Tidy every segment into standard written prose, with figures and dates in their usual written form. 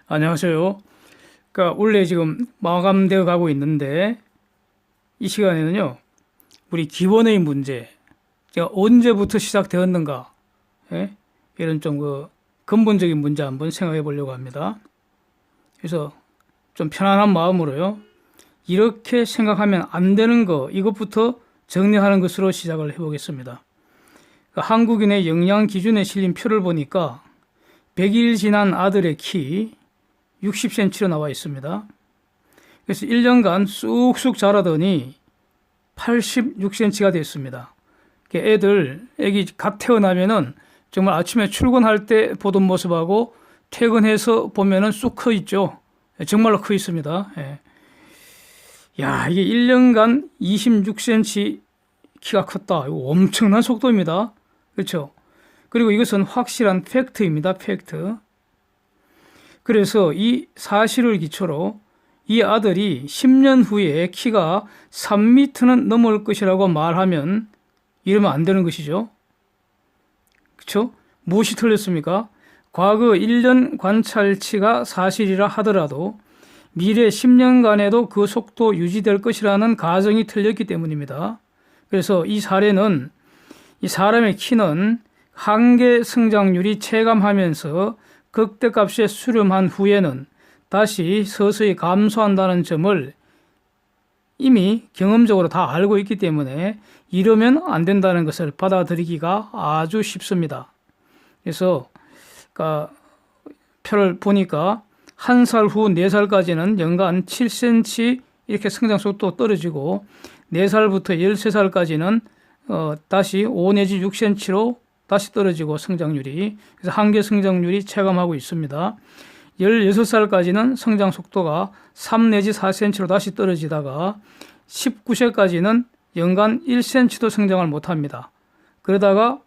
안녕하세요. 그러니까 원래 지금 마감되어 가고 있는데 이 시간에는요, 우리 기본의 문제, 제가 언제부터 시작되었는가, 예? 이런 좀 근본적인 문제 한번 생각해 보려고 합니다. 그래서 좀 편안한 마음으로요, 이렇게 생각하면 안 되는 거, 이것부터 정리하는 것으로 시작을 해보겠습니다. 그러니까 한국인의 영양 기준에 실린 표를 보니까 100일 지난 아들의 키 60cm로 나와 있습니다. 그래서 1년간 쑥쑥 자라더니 86cm가 됐습니다. 애기 갓 태어나면은 정말 아침에 출근할 때 보던 모습하고 퇴근해서 보면은 쑥 커 있죠. 정말로 커 있습니다. 예. 야, 이게 1년간 26cm 키가 컸다. 이거 엄청난 속도입니다. 그렇죠? 그리고 이것은 확실한 팩트입니다. 팩트. 그래서 이 사실을 기초로 이 아들이 10년 후에 키가 3m는 넘을 것이라고 말하면 이러면 안 되는 것이죠. 그렇죠? 무엇이 틀렸습니까? 과거 1년 관찰치가 사실이라 하더라도 미래 10년간에도 그 속도 유지될 것이라는 가정이 틀렸기 때문입니다. 그래서 이 사례는 이 사람의 키는 한계 성장률이 체감하면서 극대값에 수렴한 후에는 다시 서서히 감소한다는 점을 이미 경험적으로 다 알고 있기 때문에 이러면 안 된다는 것을 받아들이기가 아주 쉽습니다. 그래서 표를 보니까 1살 후 4살까지는 연간 7cm 이렇게 성장 속도 떨어지고 4살부터 13살까지는 다시 5 내지 6cm로 다시 떨어지고 성장률이, 그래서 한계 성장률이 체감하고 있습니다. 16살까지는 성장 속도가 3 내지 4cm로 다시 떨어지다가 19세까지는 연간 1cm도 성장을 못합니다. 그러다가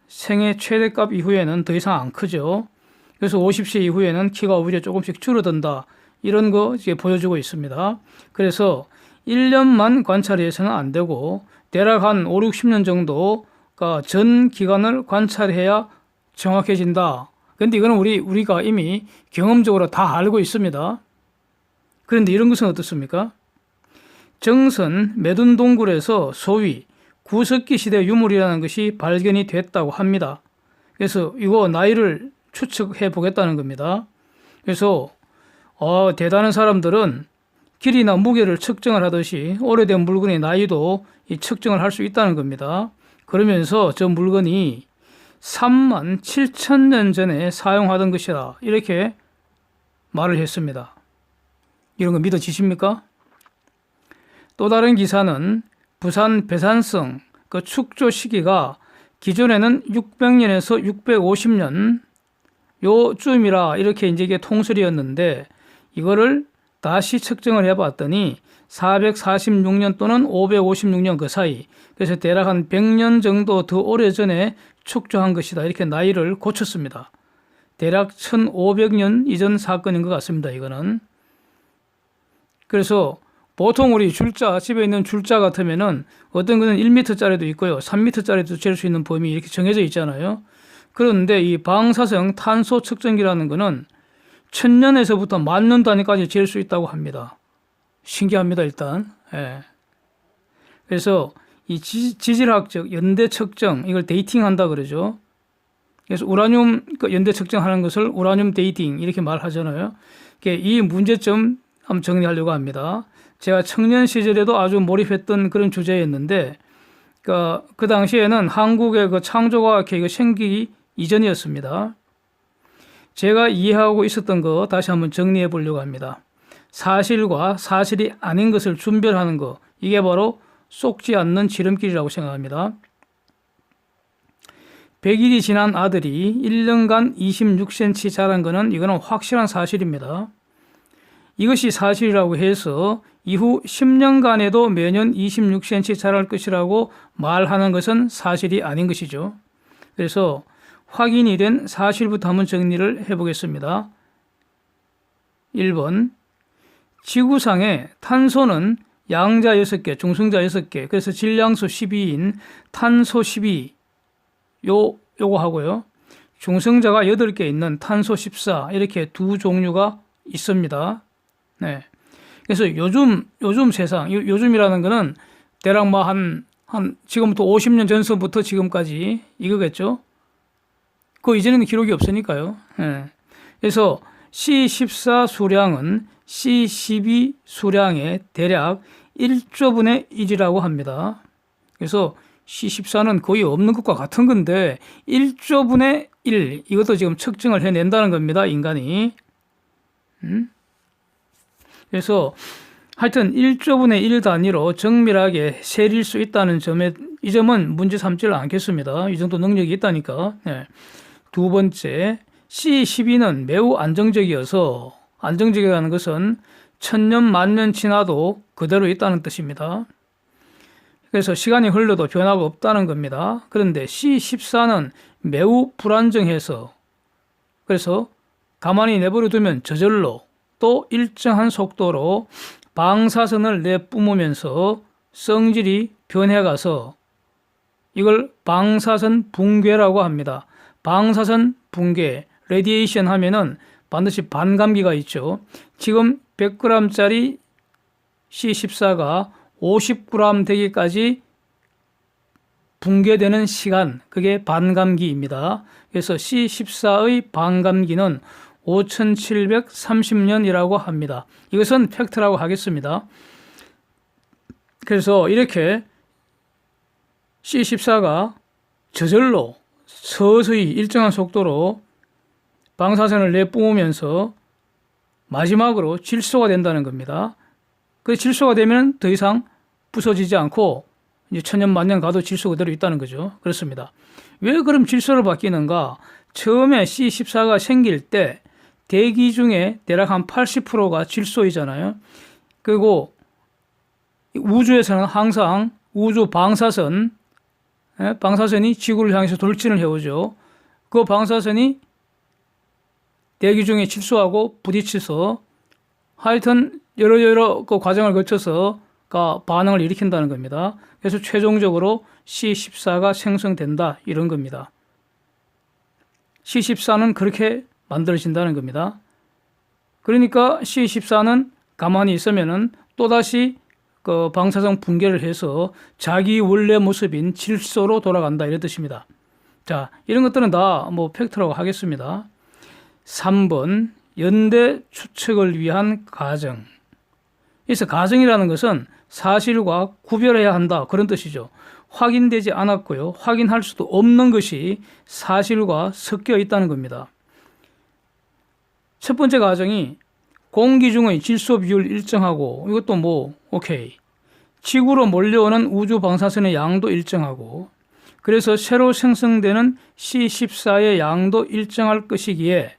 생애 최대값 이후에는 더 이상 안 크죠. 그래서 50세 이후에는 키가 오히려 조금씩 줄어든다. 이런 거 이제 보여주고 있습니다. 그래서 1년만 관찰해서는 안 되고 대략 한 5, 60년 정도 전 기간을 관찰해야 정확해진다. 그런데 이거는 우리가 이미 경험적으로 다 알고 있습니다. 그런데 이런 것은 어떻습니까? 정선 매둔동굴에서 소위 구석기 시대 유물이라는 것이 발견이 됐다고 합니다. 그래서 이거 나이를 추측해 보겠다는 겁니다. 그래서 대단한 사람들은 길이나 무게를 측정을 하듯이 오래된 물건의 나이도 측정을 할 수 있다는 겁니다. 그러면서 저 물건이 3만 7천 년 전에 사용하던 것이다. 이렇게 말을 했습니다. 이런 거 믿어지십니까? 또 다른 기사는 부산 배산성 그 축조 시기가 기존에는 600년에서 650년 요쯤이라 이렇게 이게 통설이었는데 이거를 다시 측정을 해봤더니 446년 또는 556년 그 사이, 그래서 대략 한 100년 정도 더 오래전에 축조한 것이다. 이렇게 나이를 고쳤습니다. 대략 1500년 이전 사건인 것 같습니다. 이거는. 그래서 보통 우리 줄자, 집에 있는 줄자 같으면은 어떤 거는 1m짜리도 있고요. 3m짜리도 잴 수 있는 범위 이렇게 정해져 있잖아요. 그런데 이 방사성 탄소 측정기라는 거는 1000년에서부터 10,000년 단위까지 잴 수 있다고 합니다. 신기합니다, 일단. 예. 그래서 이 지질학적 연대 측정, 이걸 데이팅 한다 그러죠. 그래서 우라늄 연대 측정하는 것을 우라늄 데이팅 이렇게 말하잖아요. 이 문제점 한번 정리하려고 합니다. 제가 청년 시절에도 아주 몰입했던 그런 주제였는데, 그 당시에는 한국의 그 창조과학회가 생기기 이전이었습니다. 제가 이해하고 있었던 거 다시 한번 정리해 보려고 합니다. 사실과 사실이 아닌 것을 분별하는 거, 이게 바로 쏙지 않는 지름길이라고 생각합니다. 100일이 지난 아들이 1년간 26cm 자란 거는 이거는 확실한 사실입니다. 이것이 사실이라고 해서 이후 10년간에도 매년 26cm 자랄 것이라고 말하는 것은 사실이 아닌 것이죠. 그래서 확인이 된 사실부터 한번 정리를 해보겠습니다. 1번, 지구상에 탄소는 양자 6개, 중성자 6개, 그래서 질량수 12인 탄소 12, 요거 하고요. 중성자가 8개 있는 탄소 14, 이렇게 두 종류가 있습니다. 네. 그래서 요즘 세상, 요즘이라는 거는 대략 뭐 지금부터 50년 전서부터 지금까지 이거겠죠. 그 이전에는 기록이 없으니까요. 네. 그래서 C14 수량은 C12 수량의 대략 1조분의 1이라고 합니다. 그래서 C14는 거의 없는 것과 같은 건데 1조분의 1 이것도 지금 측정을 해낸다는 겁니다. 인간이. 그래서 하여튼 1조분의 1 단위로 정밀하게 세릴 수 있다는 이 점은 문제 삼지를 않겠습니다. 이 정도 능력이 있다니까. 네. 두 번째, C12는 매우 안정적이어서, 안정적이라는 것은 천년 만년 지나도 그대로 있다는 뜻입니다. 그래서 시간이 흘러도 변화가 없다는 겁니다. 그런데 C14는 매우 불안정해서, 그래서 가만히 내버려 두면 저절로 또 일정한 속도로 방사선을 내뿜으면서 성질이 변해가서 이걸 방사선 붕괴라고 합니다. 방사선 붕괴, 레디에이션 하면은 반드시 반감기가 있죠. 지금 100g짜리 C14가 50g 되기까지 붕괴되는 시간, 그게 반감기입니다. 그래서 C14의 반감기는 5730년이라고 합니다. 이것은 팩트라고 하겠습니다. 그래서 이렇게 C14가 저절로 서서히 일정한 속도로 방사선을 내뿜으면서 마지막으로 질소가 된다는 겁니다. 그 질소가 되면 더 이상 부서지지 않고 이제 천년 만년 가도 질소 그대로 있다는 거죠. 그렇습니다. 왜 그럼 질소로 바뀌는가? 처음에 C14가 생길 때 대기 중에 대략 한 80%가 질소이잖아요. 그리고 우주에서는 항상 우주 방사선이 지구를 향해서 돌진을 해오죠. 그 방사선이 대기 중에 질소하고 부딪혀서 하여튼 여러 그 과정을 거쳐서 반응을 일으킨다는 겁니다. 그래서 최종적으로 C14가 생성된다 이런 겁니다. C14는 그렇게 만들어진다는 겁니다. 그러니까 C14는 가만히 있으면은 또다시 그 방사선 붕괴를 해서 자기 원래 모습인 질소로 돌아간다 이런 뜻입니다. 자, 이런 것들은 다 뭐 팩트라고 하겠습니다. 3번 연대 추측을 위한 가정. 그래서 가정이라는 것은 사실과 구별해야 한다 그런 뜻이죠. 확인되지 않았고요. 확인할 수도 없는 것이 사실과 섞여 있다는 겁니다. 첫 번째 가정이 공기 중의 질소 비율 일정하고 이것도 뭐 오케이. 지구로 몰려오는 우주 방사선의 양도 일정하고 그래서 새로 생성되는 C14의 양도 일정할 것이기에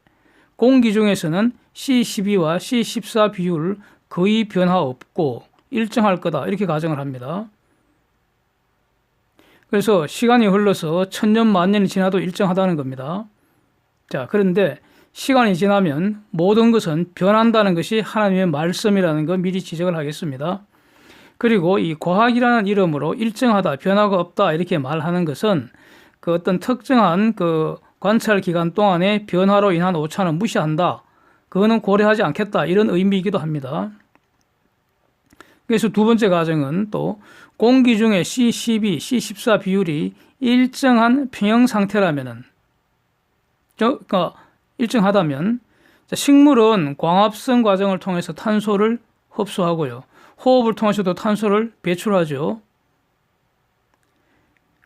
공기 중에서는 C12와 C14 비율 거의 변화 없고 일정할 거다 이렇게 가정을 합니다. 그래서 시간이 흘러서 천년 만년이 지나도 일정하다는 겁니다. 자, 그런데 시간이 지나면 모든 것은 변한다는 것이 하나님의 말씀이라는 거 미리 지적을 하겠습니다. 그리고 이 과학이라는 이름으로 일정하다, 변화가 없다 이렇게 말하는 것은 그 어떤 특정한 그 관찰 기간 동안의 변화로 인한 오차는 무시한다. 그거는 고려하지 않겠다 이런 의미이기도 합니다. 그래서 두 번째 가정은 또 공기 중에 C12, C14 비율이 일정한 평형 상태라면은 그러니까 일정하다면 식물은 광합성 과정을 통해서 탄소를 흡수하고요. 호흡을 통해서도 탄소를 배출하죠.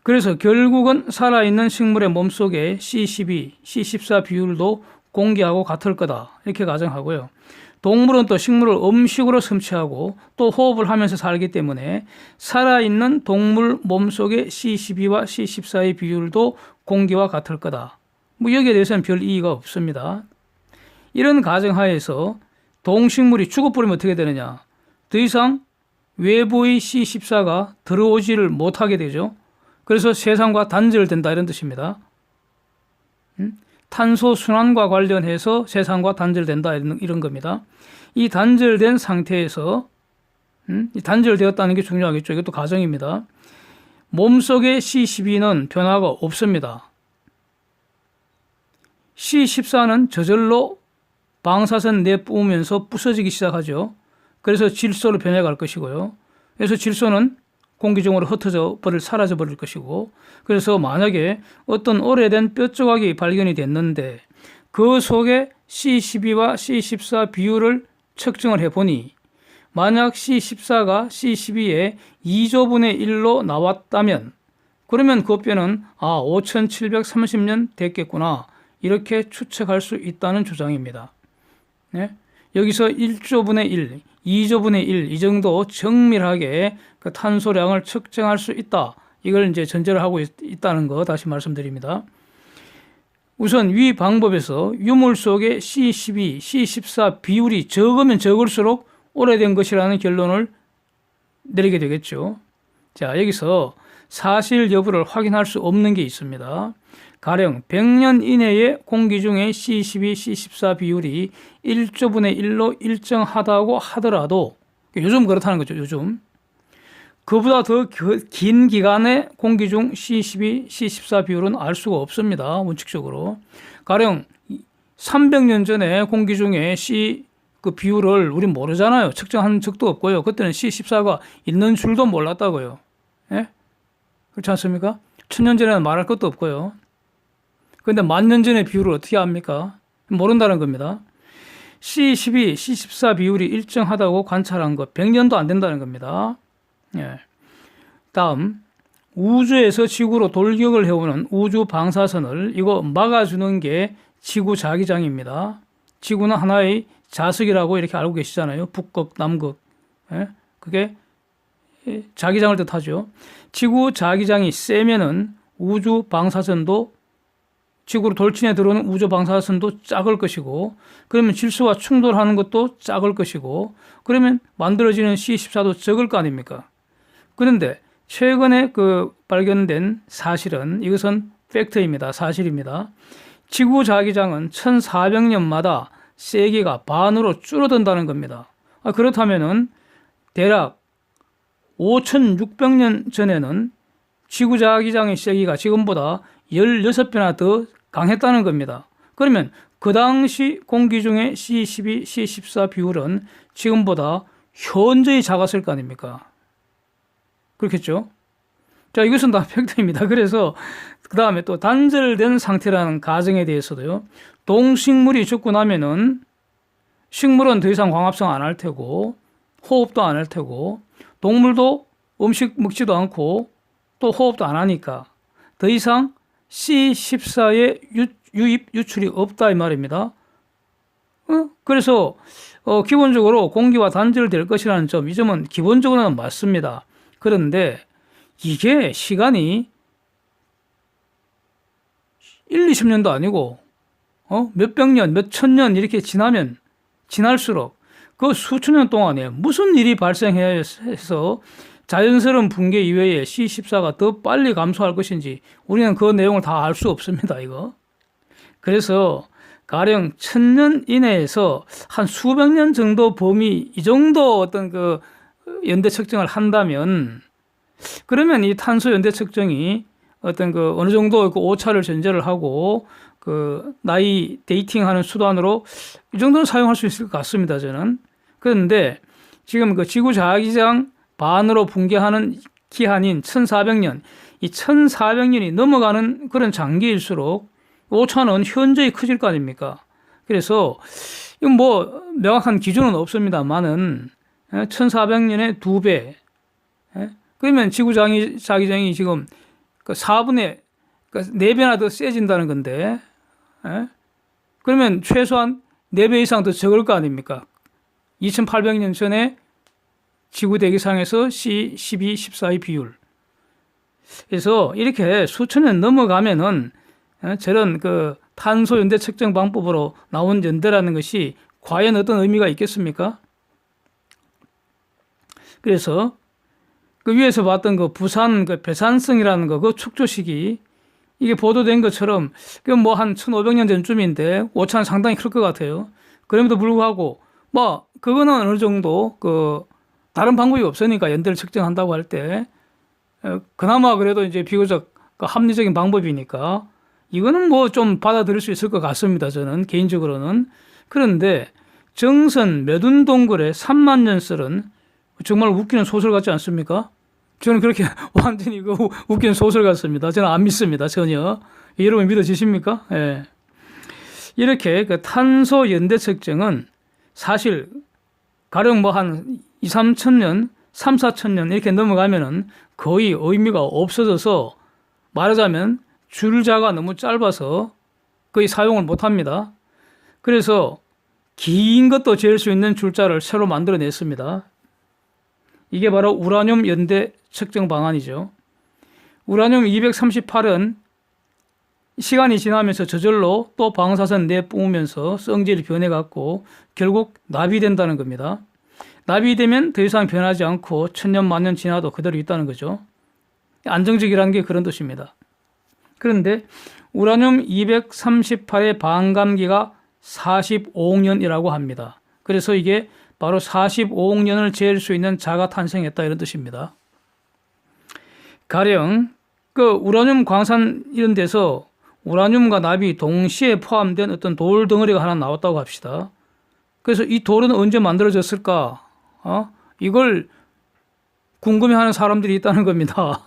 그래서 결국은 살아있는 식물의 몸속에 C12, C14 비율도 공기하고 같을 거다. 이렇게 가정하고요. 동물은 또 식물을 음식으로 섭취하고 또 호흡을 하면서 살기 때문에 살아있는 동물 몸속의 C12와 C14의 비율도 공기와 같을 거다. 뭐 여기에 대해서는 별 이의가 없습니다. 이런 가정하에서 동식물이 죽어버리면 어떻게 되느냐? 더 이상 외부의 C14가 들어오지를 못하게 되죠. 그래서 세상과 단절된다 이런 뜻입니다. 탄소 순환과 관련해서 세상과 단절된다 이런 겁니다. 이 단절된 상태에서 단절되었다는 게 중요하겠죠. 이것도 가정입니다. 몸속의 C12는 변화가 없습니다. C14는 저절로 방사선 내뿜으면서 부서지기 시작하죠. 그래서 질소로 변해갈 것이고요. 그래서 질소는 공기 중으로 흩어져 사라져 버릴 것이고, 그래서 만약에 어떤 오래된 뼈 조각이 발견이 됐는데 그 속에 C12와 C14 비율을 측정을 해보니 만약 C14가 C12의 2조분의 1로 나왔다면 그러면 그 뼈는 5730년 됐겠구나, 이렇게 추측할 수 있다는 주장입니다. 네? 여기서 1조분의 1, 2조분의 1 이 정도 정밀하게 그 탄소량을 측정할 수 있다. 이걸 이제 전제를 하고 있다는 거 다시 말씀드립니다. 우선 위 방법에서 유물 속에 C12, C14 비율이 적으면 적을수록 오래된 것이라는 결론을 내리게 되겠죠. 자, 여기서 사실 여부를 확인할 수 없는 게 있습니다. 가령 100년 이내에 공기 중에 C12, C14 비율이 1조분의 1로 일정하다고 하더라도, 요즘 그렇다는 거죠. 요즘 그보다 더 긴 기간에 공기 중 C12, C14 비율은 알 수가 없습니다. 원칙적으로. 가령 300년 전에 공기 중에 그 비율을 우리 모르잖아요. 측정한 적도 없고요. 그때는 C14가 있는 줄도 몰랐다고요. 예? 그렇지 않습니까? 1000년 전에는 말할 것도 없고요. 그런데 10,000년 전의 비율을 어떻게 압니까? 모른다는 겁니다. C12, C14 비율이 일정하다고 관찰한 것 100년도 안 된다는 겁니다. 예. 다음, 우주에서 지구로 돌격을 해오는 우주 방사선을 이거 막아주는 게 지구 자기장입니다. 지구는 하나의 자석이라고 이렇게 알고 계시잖아요. 북극, 남극. 예? 그게 자기장을 뜻하죠. 지구 자기장이 세면은 우주 방사선도, 지구로 돌진해 들어오는 우주 방사선도 작을 것이고, 그러면 질소와 충돌하는 것도 작을 것이고, 그러면 만들어지는 C14도 적을 거 아닙니까? 그런데 최근에 발견된 사실은, 이것은 팩트입니다. 사실입니다. 지구 자기장은 1400년마다 세기가 반으로 줄어든다는 겁니다. 그렇다면은 대략 5600년 전에는 지구 자기장의 세기가 지금보다 16배나 더 강했다는 겁니다. 그러면 그 당시 공기 중에 C12, C14 비율은 지금보다 현저히 작았을 거 아닙니까? 그렇겠죠? 자, 이것은 다 팩트입니다. 그래서 그 다음에 또 단절된 상태라는 가정에 대해서도요. 동식물이 죽고 나면은 식물은 더 이상 광합성 안 할 테고 호흡도 안 할 테고 동물도 음식 먹지도 않고 또 호흡도 안 하니까 더 이상 C14의 유입 유출이 없다 이 말입니다. 그래서 기본적으로 공기와 단절될 것이라는 점, 이 점은 기본적으로는 맞습니다. 그런데 이게 시간이 1, 20년도 아니고 몇백 년, 몇천 년 이렇게 지날수록 그 수천 년 동안에 무슨 일이 발생해야 해서 자연스러운 붕괴 이외에 C14가 더 빨리 감소할 것인지 우리는 그 내용을 다 알 수 없습니다. 이거. 그래서 가령 1000년 이내에서 한 수백 년 정도 범위, 이 정도 어떤 그 연대 측정을 한다면, 그러면 이 탄소 연대 측정이 어떤 그 어느 정도 그 오차를 전제를 하고 그 나이 데이팅하는 수단으로 이 정도는 사용할 수 있을 것 같습니다. 저는. 그런데 지금 그 지구 자기장 반으로 붕괴하는 기한인 1400년, 이 1400년이 넘어가는 그런 장기일수록 오차는 현저히 커질 거 아닙니까? 그래서 이건 뭐 명확한 기준은 없습니다만은 1400년에 2배. 그러면 지구 자기장이 지금 4분의 4배나 더 세진다는 건데, 그러면 최소한 4배 이상 더 적을 거 아닙니까? 2800년 전에 지구 대기상에서 C12, 14의 비율. 그래서 이렇게 수천 년 넘어가면은 저런 그 탄소 연대 측정 방법으로 나온 연대라는 것이 과연 어떤 의미가 있겠습니까? 그래서 그 위에서 봤던 그 부산 그 배산성이라는 거, 그 축조식이 이게 보도된 것처럼 그 뭐 한 1500년 전쯤인데 오차는 상당히 클 것 같아요. 그럼에도 불구하고 뭐 그거는 어느 정도 그 다른 방법이 없으니까 연대를 측정한다고 할 때 그나마 그래도 이제 비교적 그 합리적인 방법이니까 이거는 뭐 좀 받아들일 수 있을 것 같습니다. 저는 개인적으로는. 그런데 정선 매둔동굴의 3만 년설은 정말 웃기는 소설 같지 않습니까? 저는 그렇게 완전히 웃기는 소설 같습니다. 저는 안 믿습니다. 전혀. 여러분 믿어지십니까? 예. 이렇게 그 탄소 연대 측정은 사실 가령 뭐 한 2, 3천 년, 3, 4천 년 이렇게 넘어가면은 거의 의미가 없어져서 말하자면 줄자가 너무 짧아서 거의 사용을 못 합니다. 그래서 긴 것도 잴 수 있는 줄자를 새로 만들어냈습니다. 이게 바로 우라늄 연대 측정 방안이죠. 우라늄 238은 시간이 지나면서 저절로 또 방사선 내뿜으면서 성질이 변해갖고 결국 납이된다는 겁니다. 납이되면 더 이상 변하지 않고 천년 만년 지나도 그대로 있다는 거죠. 안정적이라는 게 그런 뜻입니다. 그런데 우라늄 238의 반감기가 45억 년이라고 합니다. 그래서 이게 바로 45억 년을 잴 수 있는 자가 탄생했다 이런 뜻입니다. 가령 그 우라늄 광산 이런 데서 우라늄과 납이 동시에 포함된 어떤 돌 덩어리가 하나 나왔다고 합시다. 그래서 이 돌은 언제 만들어졌을까? 이걸 궁금해하는 사람들이 있다는 겁니다.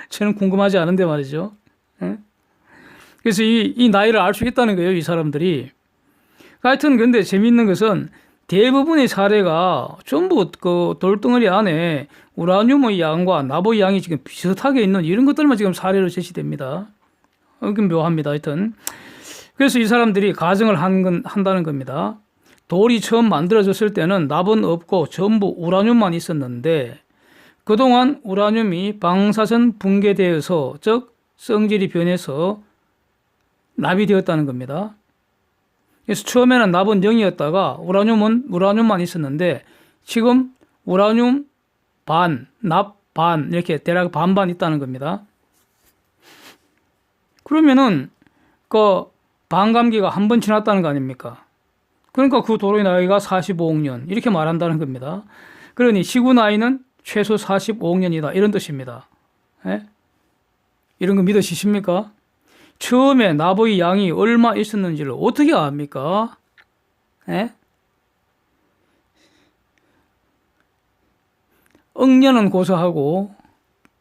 저는 궁금하지 않은데 말이죠. 그래서 이 나이를 알 수 있다는 거예요, 이 사람들이. 하여튼 근데 재미있는 것은 대부분의 사례가 전부 그 돌덩어리 안에 우라늄의 양과 납의 양이 지금 비슷하게 있는 이런 것들만 지금 사례로 제시됩니다. 묘합니다. 하여튼. 그래서 이 사람들이 가정을 한다는 겁니다. 돌이 처음 만들어졌을 때는 납은 없고 전부 우라늄만 있었는데 그동안 우라늄이 방사선 붕괴되어서 즉 성질이 변해서 납이 되었다는 겁니다. 그래서 처음에는 납은 0이었다가 우라늄만 있었는데 지금 우라늄 반, 납 반 이렇게 대략 반반 있다는 겁니다. 그러면은 그 반감기가 한 번 지났다는 거 아닙니까? 그러니까 그 돌의 나이가 45억 년 이렇게 말한다는 겁니다. 그러니 지구 나이는 최소 45억 년이다 이런 뜻입니다. 예? 이런 거 믿으시십니까? 처음에 납의 양이 얼마 있었는지를 어떻게 압니까? 예? 억년은 고사하고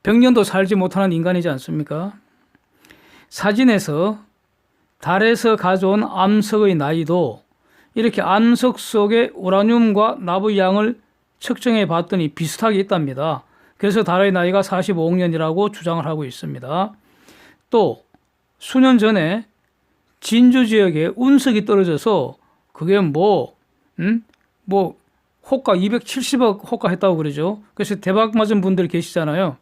백년도 살지 못하는 인간이지 않습니까? 사진에서 달에서 가져온 암석의 나이도 이렇게 암석 속에 우라늄과 납의 양을 측정해 봤더니 비슷하게 있답니다. 그래서 달의 나이가 45억 년이라고 주장을 하고 있습니다. 또 수년 전에 진주 지역에 운석이 떨어져서 그게 호가 270억 호가 했다고 그러죠. 그래서 대박 맞은 분들 계시잖아요.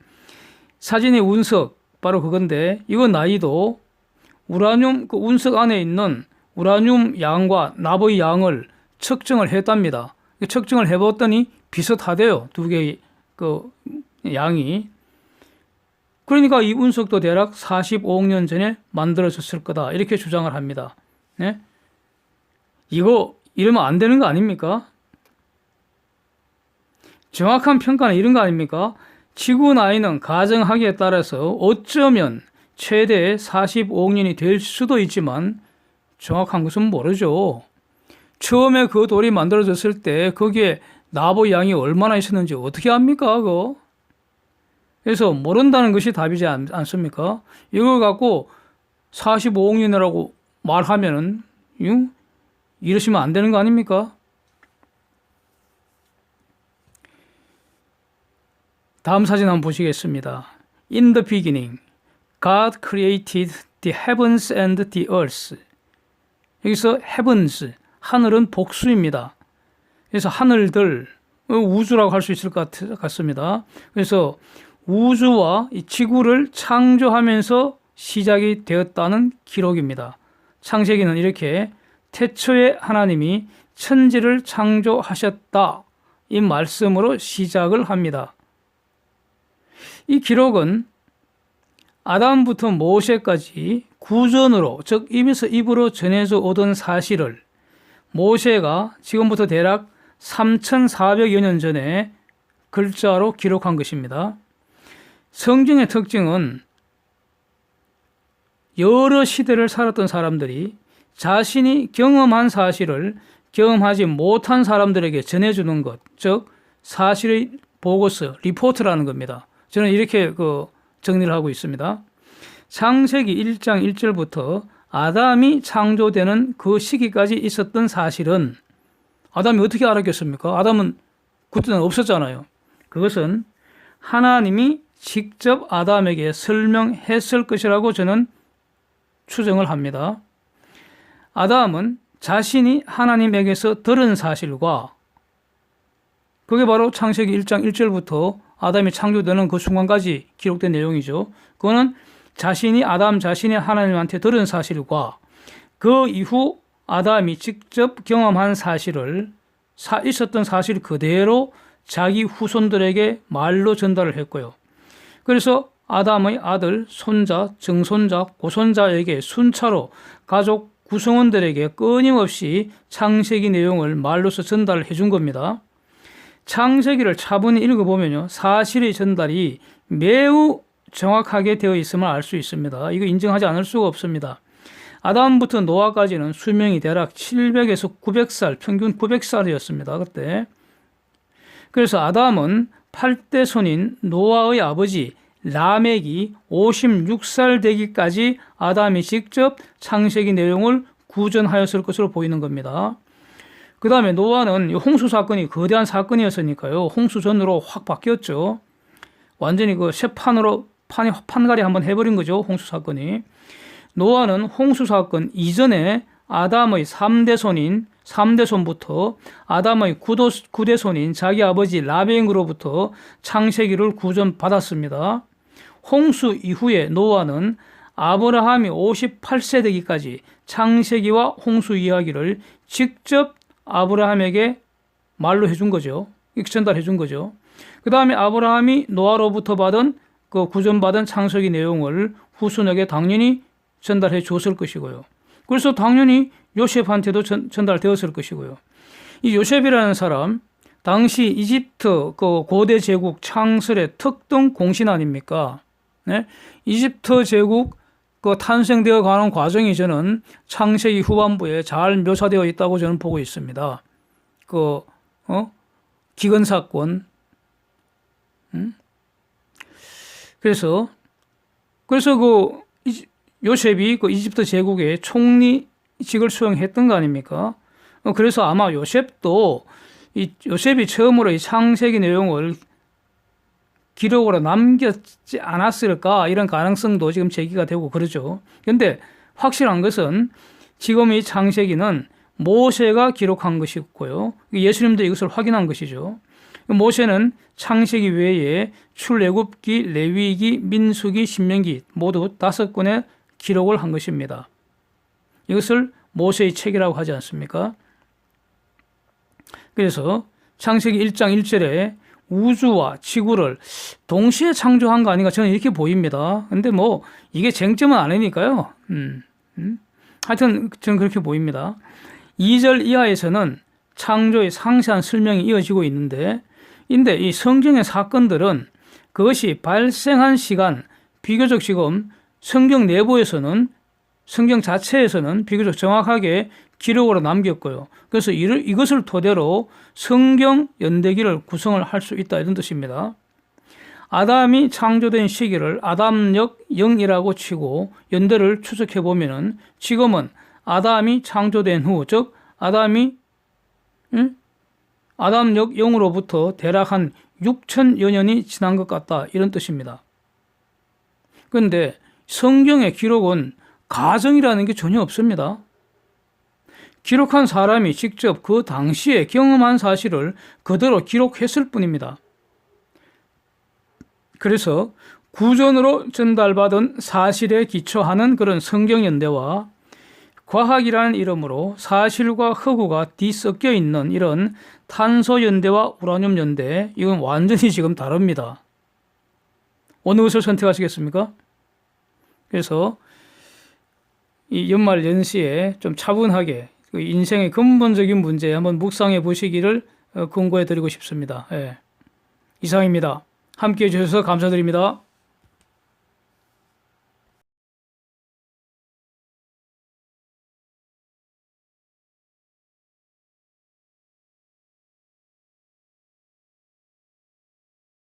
사진의 운석 바로 그건데 이거 나이도 우라늄 그 운석 안에 있는 우라늄 양과 납의 양을 측정을 했답니다. 측정을 해봤더니 비슷하대요. 두 개의 그 양이. 그러니까 이 운석도 대략 45억 년 전에 만들어졌을 거다. 이렇게 주장을 합니다. 네? 이거 이러면 안 되는 거 아닙니까? 정확한 평가는 이런 거 아닙니까? 지구 나이는 가정하기에 따라서 어쩌면 최대 45억 년이 될 수도 있지만 정확한 것은 모르죠. 처음에 그 돌이 만들어졌을 때 거기에 납의 양이 얼마나 있었는지 어떻게 압니까? 그거? 그래서 모른다는 것이 답이지 않습니까? 이걸 갖고 45억 년이라고 말하면은 이러시면 안 되는 거 아닙니까? 다음 사진 한번 보시겠습니다. In the beginning, God created the heavens and the earth. 여기서 heavens, 하늘은 복수입니다. 그래서 하늘들, 우주라고 할 수 있을 것 같습니다. 그래서 우주와 이 지구를 창조하면서 시작이 되었다는 기록입니다. 창세기는 이렇게 태초에 하나님이 천지를 창조하셨다 이 말씀으로 시작을 합니다. 이 기록은 아담부터 모세까지 구전으로 즉 입에서 입으로 전해져 오던 사실을 모세가 지금부터 대략 3,400여 년 전에 글자로 기록한 것입니다. 성경의 특징은 여러 시대를 살았던 사람들이 자신이 경험한 사실을 경험하지 못한 사람들에게 전해주는 것, 즉 사실의 보고서, 리포트라는 겁니다. 저는 이렇게 정리를 하고 있습니다. 창세기 1장 1절부터 아담이 창조되는 그 시기까지 있었던 사실은 아담이 어떻게 알았겠습니까? 아담은 그때는 없었잖아요. 그것은 하나님이 직접 아담에게 설명했을 것이라고 저는 추정을 합니다. 아담은 자신이 하나님에게서 들은 사실과 그게 바로 창세기 1장 1절부터 아담이 창조되는 그 순간까지 기록된 내용이죠. 그거는 아담 자신이 하나님한테 들은 사실과 그 이후 아담이 직접 경험한 사실을 있었던 사실 그대로 자기 후손들에게 말로 전달을 했고요. 그래서 아담의 아들, 손자, 증손자, 고손자에게 순차로 가족 구성원들에게 끊임없이 창세기 내용을 말로서 전달을 해준 겁니다. 창세기를 차분히 읽어보면요, 사실의 전달이 매우 정확하게 되어 있음을 알 수 있습니다. 이거 인정하지 않을 수가 없습니다. 아담부터 노아까지는 수명이 대략 700에서 900살, 평균 900살이었습니다. 그때. 그래서 아담은 8대 손인 노아의 아버지 라멕이 56살 되기까지 아담이 직접 창세기 내용을 구전하였을 것으로 보이는 겁니다. 그 다음에 노아는 홍수 사건이 거대한 사건이었으니까요. 홍수 전으로 확 바뀌었죠. 완전히 새 판이 판가리 한번 해버린 거죠. 홍수 사건이. 노아는 홍수 사건 이전에 아담의 3대 손부터 아담의 9대 손인 자기 아버지 라멕으로부터 창세기를 구전받았습니다. 홍수 이후에 노아는 아브라함이 58세 되기까지 창세기와 홍수 이야기를 직접 아브라함에게 말로 해준 거죠. 전달해 준 거죠. 그 다음에 아브라함이 노아로부터 받은 구전받은 창세기 내용을 후손에게 당연히 전달해 줬을 것이고요. 그래서 당연히 요셉한테도 전달되었을 것이고요. 이 요셉이라는 사람, 당시 이집트 고대 제국 창설의 특등 공신 아닙니까? 네? 이집트 제국 탄생되어 가는 과정이 저는 창세기 후반부에 잘 묘사되어 있다고 저는 보고 있습니다. 기근 사건. 그래서 요셉이 이집트 제국의 총리직을 수행했던 거 아닙니까? 그래서 아마 요셉이 처음으로 이 창세기 내용을 기록으로 남겼지 않았을까, 이런 가능성도 지금 제기가 되고 그러죠. 그런데 확실한 것은 지금 이 창세기는 모세가 기록한 것이고요. 예수님도 이것을 확인한 것이죠. 모세는 창세기 외에 출애굽기, 레위기, 민수기, 신명기 모두 5권의 기록을 한 것입니다. 이것을 모세의 책이라고 하지 않습니까? 그래서 창세기 1장 1절에 우주와 지구를 동시에 창조한 거 아닌가 저는 이렇게 보입니다. 근데 이게 쟁점은 아니니까요. 하여튼 저는 그렇게 보입니다. 2절 이하에서는 창조의 상세한 설명이 이어지고 있는데 이 성경의 사건들은 그것이 발생한 시간, 비교적 지금 성경 내부에서는, 성경 자체에서는 비교적 정확하게 기록으로 남겼고요. 그래서 이것을 토대로 성경 연대기를 구성을 할 수 있다, 이런 뜻입니다. 아담이 창조된 시기를 아담력 0이라고 치고 연대를 추적해 보면은 지금은 아담이 창조된 후, 즉 아담력 0으로부터 대략 한 6천여 년이 지난 것 같다, 이런 뜻입니다. 그런데 성경의 기록은 가정이라는 게 전혀 없습니다. 기록한 사람이 직접 그 당시에 경험한 사실을 그대로 기록했을 뿐입니다. 그래서 구전으로 전달받은 사실에 기초하는 그런 성경 연대와 과학이라는 이름으로 사실과 허구가 뒤섞여 있는 이런 탄소 연대와 우라늄 연대, 이건 완전히 지금 다릅니다. 어느 것을 선택하시겠습니까? 그래서 이 연말 연시에 좀 차분하게 인생의 근본적인 문제에 한번 묵상해 보시기를 권고해 드리고 싶습니다. 이상입니다. 함께해 주셔서 감사드립니다.